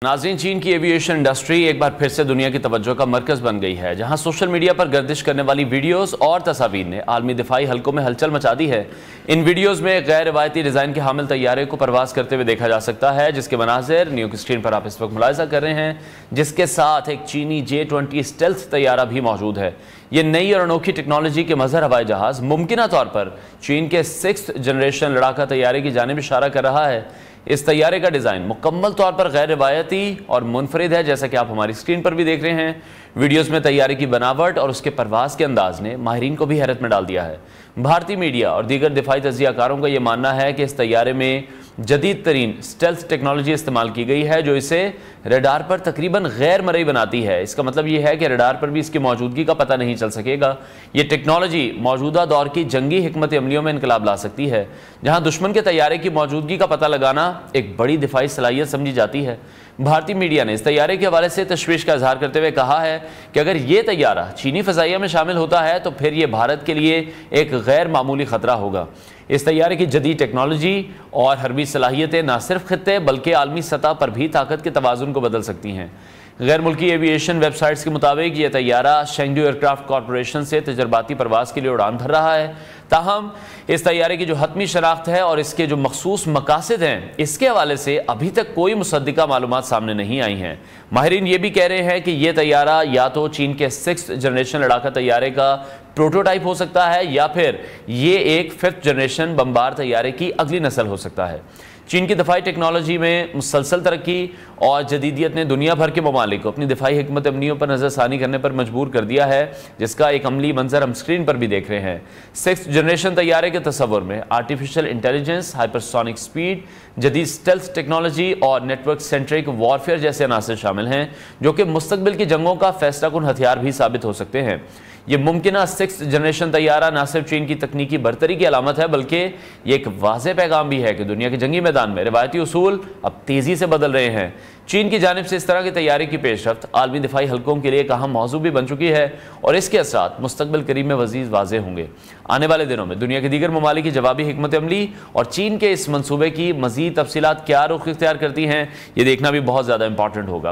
नाज़रीन, चीन की एविएशन इंडस्ट्री एक बार फिर से दुनिया की तवज्जो का मरकज बन गई है, जहां सोशल मीडिया पर गर्दिश करने वाली वीडियोस और तस्वीर ने आलमी दिफाई हलकों में हलचल मचा दी है। इन वीडियोस में गैर रिवायती डिज़ाइन के हामिल तैयारे को परवास करते हुए देखा जा सकता है, जिसके मनाज़िर न्यू की स्क्रीन पर आप इस वक्त मुलाहिज़ा कर रहे हैं, जिसके साथ एक चीनी J-20 स्टेल्थ तैयारा भी मौजूद है। ये नई और अनोखी टेक्नोलॉजी के मज़हर हवाई जहाज़ मुमकिना तौर पर चीन के 6th जनरेशन लड़ाका तैयारे की जानिब इशारा कर रहा है। इस तैयारे का डिज़ाइन मुकम्मल तौर पर गैर रिवायती और मुनफरिद है, जैसा कि आप हमारी स्क्रीन पर भी देख रहे हैं। वीडियोस में तैयारे की बनावट और उसके परवास के अंदाज ने माहिरीन को भी हैरत में डाल दिया है। भारतीय मीडिया और दीगर दिफाई तज्ज़ियाकारों का यह मानना है कि इस तैयारे में जदीद तरीन स्टेल्थ टेक्नोलॉजी इस्तेमाल की गई है, जो इसे रडार पर तकरीबन गैर मरई बनाती है। इसका मतलब यह है कि रडार पर भी इसकी मौजूदगी का पता नहीं चल सकेगा। ये टेक्नोलॉजी मौजूदा दौर की जंगी हिकमत अमलियों में इनकलाब ला सकती है, जहां दुश्मन के तैयारे की मौजूदगी का पता लगाना एक बड़ी दिफाई सलाहियत समझी जाती है। भारतीय मीडिया ने इस तैयारे के हवाले से तशवीश का इजहार करते हुए कहा है कि अगर ये तैयारा चीनी फ़ज़ाइया में शामिल होता है तो फिर ये भारत के लिए एक गैर मामूली ख़तरा होगा। इस तैयारे की जदीद टेक्नोलॉजी और हरबी सलाहियतें न सिर्फ खित्ते बल्कि आलमी सतह पर भी ताकत के तवाज़ुन को बदल सकती हैं। गैर मुल्की एविएशन वेबसाइट्स के मुताबिक यह तैयारा शेंगडू एयरक्राफ्ट कॉरपोरेशन से तजर्बाती परवास के लिए उड़ान भर रहा है। ताहम इस तैयारे की जो हतमी शनाख्त है और इसके जो मखसूस मकासद हैं, इसके हवाले से अभी तक कोई मुसद्दिका मालूमात सामने नहीं आई हैं। माहिरीन ये भी कह रहे हैं कि यह तैयारा या तो चीन के 6th जनरेशन लड़ाका तैयारे का प्रोटोटाइप हो सकता है या फिर ये एक 5th जनरेशन बमबार तैयारे की अगली नस्ल हो सकता है। चीन की दफाई टेक्नोलॉजी में मुसलसल तरक्की और जदीदियत ने दुनिया भर के ममालिक को अपनी दफाई हिकमत अमलियों पर नज़रसानी करने पर मजबूर कर दिया है, जिसका एक अमली मंजर हम स्क्रीन पर भी देख रहे हैं। 6th जनरेशन तैयारे के तस्वुर में आर्टिफिशियल इंटेलिजेंस, हाइपरसोनिक स्पीड, जदीद स्टेल्थ टेक्नोलॉजी और नेटवर्क सेंट्रिक वॉरफेयर जैसे अनासर शामिल हैं, जो कि मुस्तकबिल की जंगों का फैसला कुन हथियार भी साबित हो सकते हैं। ये मुमकिना 6th जनरेशन तैयारा न सिर्फ चीन की तकनीकी बरतरी की अलामत है, बल्कि ये एक वाज़ेह पैगाम भी है कि दुनिया के जंगी मैदान में रिवायती उसूल अब तेज़ी से बदल रहे हैं। चीन की जानिब से इस तरह की तैयारी की पेशरफ्त आलमी दिफाई हलकों के लिए एक अहम मौजू भी बन चुकी है और इसके असरात मुस्तकबिल करीब में वज़ीद वाज़ेह होंगे। आने वाले दिनों में दुनिया के दीगर ममालिक की जवाबी हिकमत अमली और चीन के इस मनसूबे की मज़ीद तफसीलात क्या रुख इख्तियार करती हैं, ये देखना भी बहुत ज़्यादा इंपॉर्टेंट होगा।